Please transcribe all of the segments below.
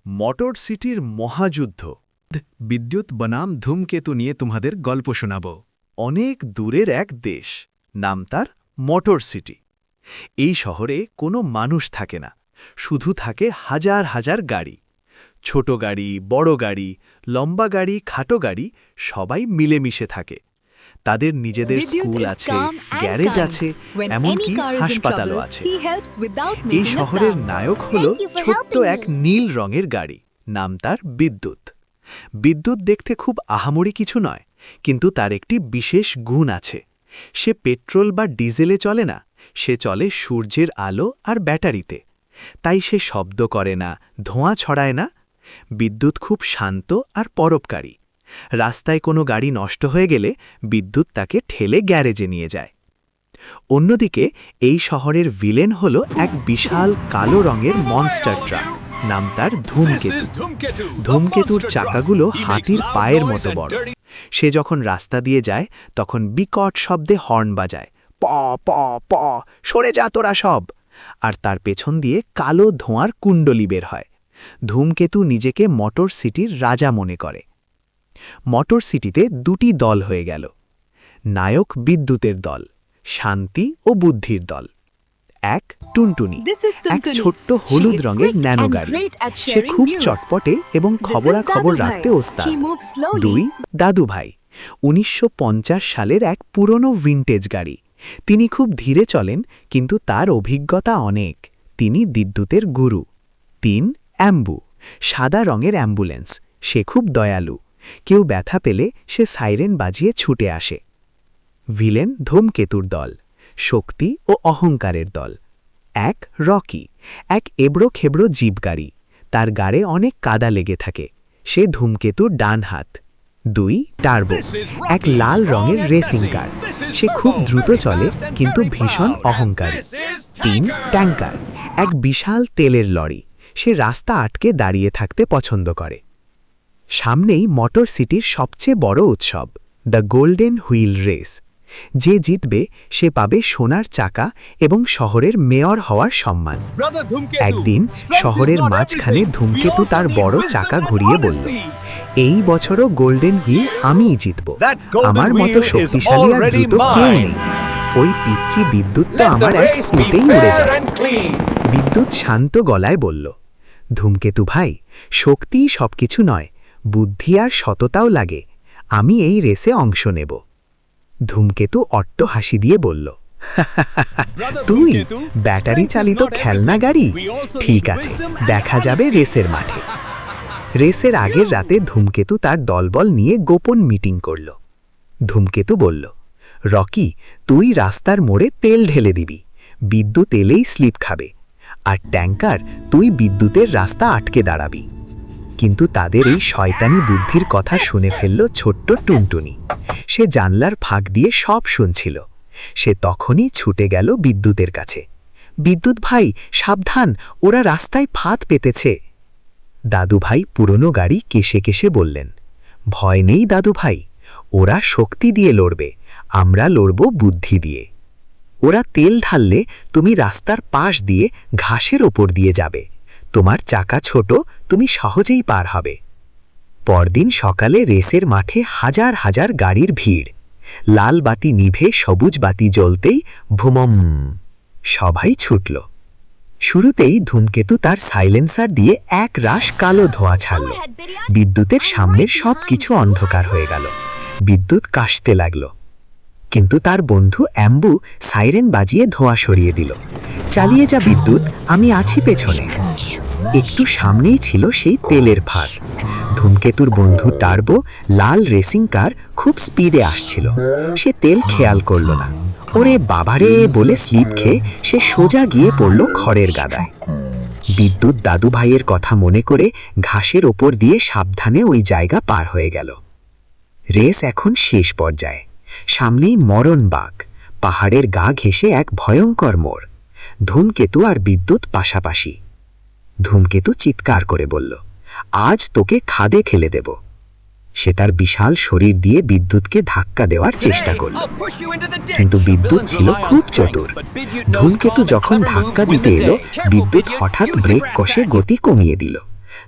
Motor সিটির মহাযুদ্ধ। বিদ্যুৎ বনাম ধূমকেতু নিয়ে তোমাদের গল্প শোনাব। অনেক দূরের এক দেশ, নাম তার মোটর সিটি। এই শহরে কোনো মানুষ থাকে না, শুধু থাকে হাজার হাজার গাড়ি। ছোট গাড়ি, বড় গাড়ি, লম্বা গাড়ি, খাটো গাড়ি, সবাই মিলেমিশে থাকে। তাদের নিজেদের স্কুল আছে, গ্যারেজ আছে, এমনকি হাসপাতালও আছে। এই শহরের নায়ক হল ছোট্ট এক নীল রঙের গাড়ি, নাম তার বিদ্যুৎ। বিদ্যুৎ দেখতে খুব আহামরি কিছু নয়, কিন্তু তার একটি বিশেষ গুণ আছে। সে পেট্রোল বা ডিজেলে চলে না, সে চলে সূর্যের আলো আর ব্যাটারিতে। তাই সে শব্দ করে না, ধোঁয়া ছড়ায় না। বিদ্যুৎ খুব শান্ত আর পরোপকারী। রাস্তায় কোনো গাড়ি নষ্ট হয়ে গেলে বিদ্যুৎ তাকে ঠেলে গ্যারেজে নিয়ে যায়। অন্যদিকে এই শহরের ভিলেন হল এক বিশাল কালো রঙের মনস্টার ট্রাক, নাম তার ধূমকেতু। ধূমকেতুর চাকাগুলো হাতির পায়ের মতো বড়। সে যখন রাস্তা দিয়ে যায় তখন বিকট শব্দে হর্ন বাজায়, প প প, সরে যা তোরা সব। আর তার পেছন দিয়ে কালো ধোঁয়ার কুণ্ডলি বের হয়। ধূমকেতু নিজেকে মোটর সিটির রাজা মনে করে। মোটর সিটিতে দুটি দল হয়ে গেল। নায়ক বিদ্যুতের দল, শান্তি ও বুদ্ধির দল। এক টুনটুনি, এক ছোট্ট হলুদ রঙের ন্যানো গাড়ি। সে খুব চটপটে এবং খবরাখবর রাখতে ওস্তাদ। দুই দাদু ভাই, ১৯৫০ সালের এক পুরনো ভিন্টেজ গাড়ি। তিনি খুব ধীরে চলেন, কিন্তু তার অভিজ্ঞতা অনেক। তিনি বিদ্যুতের গুরু। তিন অ্যাম্বু, সাদা রঙের অ্যাম্বুলেন্স। সে খুব দয়ালু। কেউ ব্যথা পেলে সে সাইরেন বাজিয়ে ছুটে আসে। ভিলেন ধূমকেতুর দল, শক্তি ও অহংকারের দল। এক রকি, এক এবড়ো খেবড়ো জিপ গাড়ি। তার গাড়ে অনেক কাদা লেগে থাকে। সে ধূমকেতুর ডান হাত। দুই টার্বো, এক লাল রঙের রেসিং কার। সে খুব দ্রুত চলে, কিন্তু ভীষণ অহংকারী। তিন ট্যাঙ্কার, এক বিশাল তেলের লরি। সে রাস্তা আটকে দাঁড়িয়ে থাকতে পছন্দ করে। সামনেই মোটর সিটির সবচেয়ে বড় উৎসব, দ্য গোল্ডেন হুইল রেস। যে জিতবে সে পাবে সোনার চাকা এবং শহরের মেয়র হওয়ার সম্মান। একদিন শহরের মাঝখানে ধূমকেতু তার বড় চাকা ঘুরিয়ে বলল, এই বছরও গোল্ডেন হুইল আমিই জিতব। আমার মতো শক্তিশালী আর দ্রুত কেউ নেই। ওই পিচ্চি বিদ্যুৎ তো আমার এক ফুটেই উড়ে যায়। বিদ্যুৎ শান্ত গলায় বলল, ধূমকেতু ভাই, শক্তিই সবকিছু নয়, বুদ্ধি আর সততাও লাগে। আমি এই রেসে অংশ নেব। ধূমকেতু অট্ট হাসি দিয়ে বলল, তুই ব্যাটারি চালিত খেলনা গাড়ি? ঠিক আছে, দেখা যাবে রেসের মাঠে। রেসের আগের রাতে ধূমকেতু তার দলবল নিয়ে গোপন মিটিং করল। ধূমকেতু বলল, রকি, তুই রাস্তার মোড়ে তেল ঢেলে দিবি। বিদ্যুৎ এলেই স্লিপ খাবে। আর ট্যাঙ্কার, তুই বিদ্যুতের রাস্তা আটকে দাঁড়াবি। কিন্তু তাদের এই শয়তানি বুদ্ধির কথা শুনে ফেলল ছোট্ট টুনটুনি। সে জানলার ফাঁক দিয়ে সব শুনছিল। সে তখনই ছুটে গেল বিদ্যুতের কাছে। বিদ্যুৎ ভাই, সাবধান, ওরা রাস্তায় ফাঁদ পেতেছে। দাদু ভাই পুরনো গাড়ি কেশে কেশে বললেন, ভয় নেই দাদু ভাই, ওরা শক্তি দিয়ে লড়বে, আমরা লড়ব বুদ্ধি দিয়ে। ওরা তেল ঢাললে তুমি রাস্তার পাশ দিয়ে ঘাসের ওপর দিয়ে যাবে। তোমার চাকা ছোট, তুমি সহজেই পার হবে। পরদিন সকালে রেসের মাঠে হাজার হাজার গাড়ির ভিড়। লাল বাতি নিভে সবুজ বাতি জ্বলতেই ভুমম, সবাই ছুটল। শুরুতেই ধূমকেতু তার সাইলেন্সার দিয়ে এক রাশ কালো ধোঁয়া ছাড়ল। বিদ্যুতের সামনের সব কিছু অন্ধকার হয়ে গেল। বিদ্যুৎ কাশতে লাগল, কিন্তু তার বন্ধু অ্যাম্বু সাইরেন বাজিয়ে ধোঁয়া সরিয়ে দিল। চালিয়ে যা বিদ্যুৎ, আমি আছি পেছনে। একটু সামনেই ছিল সেই তেলের ফাঁদ। ধূমকেতুর বন্ধু টার্বো, লাল রেসিং কার, খুব স্পিডে আসছিল। সে তেল খেয়াল করল না। ওরে বাবারে বলে স্লিপ খেয়ে সে সোজা গিয়ে পড়ল খড়ের গাদায়। বিদ্যুৎ দাদু ভাইয়ের কথা মনে করে ঘাসের ওপর দিয়ে সাবধানে ওই জায়গা পার হয়ে গেল। রেস এখন শেষ পর্যায়ে। সামনেই মরণ বাঘ, পাহাড়ের গা ঘেঁষে এক ভয়ঙ্কর মোড়। ধূমকেতু আর বিদ্যুৎ পাশাপাশি। ধূমকেতু চিৎকার করে বলল, আজ তোকে খাদে ফেলে দেব। সে তার বিশাল শরীর দিয়ে বিদ্যুৎকে ধাক্কা দেওয়ার চেষ্টা করল, কিন্তু বিদ্যুৎ ছিল খুব চতুর। ধূমকেতু যখন ধাক্কা দিতে এলো, বিদ্যুৎ হঠাৎ ব্রেক কষে গতি কমিয়ে দিল।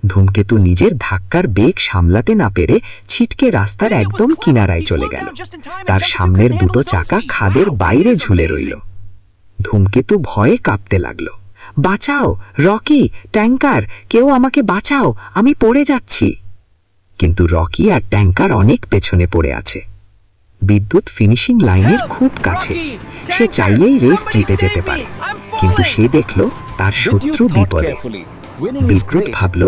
ধূমকেতু নিজের ধাক্কার বেগ সামলাতে না পেরে ছিটকে রাস্তার একদম কিনারায় চলে গেল। তার সামনের দুটো চাকা খাদের বাইরে ঝুলে রইল। ধূমকেতু ভয়ে কাঁপতে লাগলো। বাঁচাও রকি, ট্যাঙ্কার, কেউ আমাকে বাঁচাও, আমি পড়ে যাচ্ছি। কিন্তু রকি আর ট্যাঙ্কার অনেক পেছনে পড়ে আছে। বিদ্যুৎ ফিনিশিং লাইনের খুব কাছে। সে চাইলেই রেস জিতে যেতে পারে, কিন্তু সে দেখল তার শত্রু বিপদে। বিদ্যুৎ ভাবল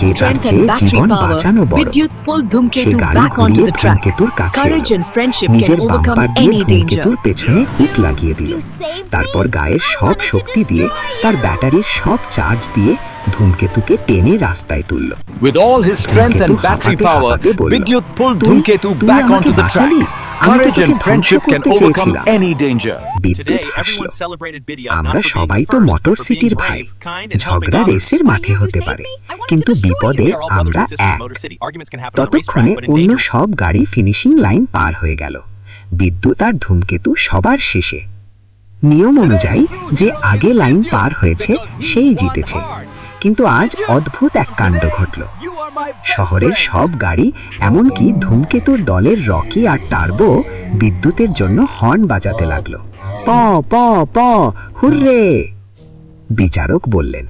যে তার চেয়ে জীবন বাঁচানো বড়। সে গাড়ি ঘুরিয়ে ধূমকেতুর কাছে এলো। নিজের বাম্পার দিয়ে ধূমকেতুর পেছনে হুক লাগিয়ে দিল। তারপর গায়ের সব শক্তি দিয়ে, তার ব্যাটারির সব চার্জ দিয়ে ধূমকেতুকে টেনে রাস্তায় তুলল। With all his strength and battery power, Vidyut pulled Dhumketu back onto the track. Courage and friendship can overcome any danger. বিদ্যুৎ হাসল। আমরা সবাই তো মোটর সিটির ভাই। ঝগড়া রেসের মাঠে হতে পারে, কিন্তু বিপদে আমরা এক। ততক্ষণে অন্য সব গাড়ি ফিনিশিং লাইন পার হয়ে গেল। বিদ্যুৎ আর ধূমকেতু সবার শেষে। নিয়ম অনুযায়ী যে আগে লাইন পার হয়েছে সেই জিতেছে। কিন্তু আজ অদ্ভুত এক কাণ্ড ঘটল। শহরের সব গাড়ি, এমনকি ধূমকেতুর দলের রকি আর টার্বো, বিদ্যুতের জন্য হর্ন বাজাতে লাগলো। প প প হুররে! বিচারক বললেন,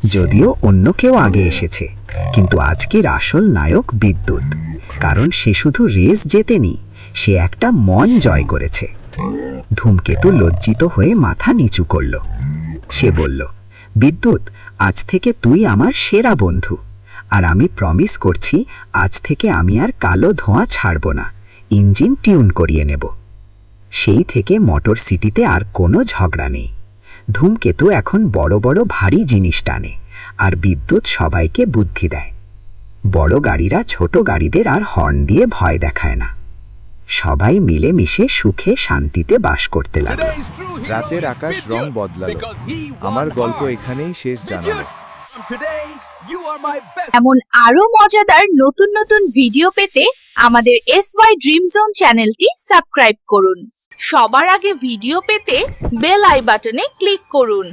যদিও অন্য কেউ আগে এসেছে, কিন্তু আজকের আসল নায়ক বিদ্যুৎ। কারণ সে শুধু রেস জেতেনি, সে একটা মন জয় করেছে। ধূমকেতু লজ্জিত হয়ে মাথা নিচু করল। সে বলল, বিদ্যুৎ, আজ থেকে তুই আমার সেরা বন্ধু, আর আমি প্রমিস করছি আজ থেকে আমি আর কালো ধোঁয়া ছাড়ব না, ইঞ্জিন টিউন করিয়ে নেব। সেই থেকে মোটর সিটিতে আর কোনো ঝগড়া নেই। ধূমকেতু এখন বড় বড় ভারী জিনিস টানে, আর বিদ্যুৎ সবাইকে বুদ্ধি দেয়। বড় গাড়িরা ছোট গাড়িদের আর হর্ন দিয়ে ভয় দেখায় না। সবাই মিলে মিশে সুখে শান্তিতে বাস করতে লাগলো। রাতের আকাশ রং বদলালো। আমার গল্প এখানেই শেষ জানালো। এমন আরো মজাদার নতুন নতুন ভিডিও পেতে আমাদের SY ড্রিম জোন চ্যানেলটি সাবস্ক্রাইব করুন। সবার আগে ভিডিও পেতে বেল আই বাটনে ক্লিক করুন।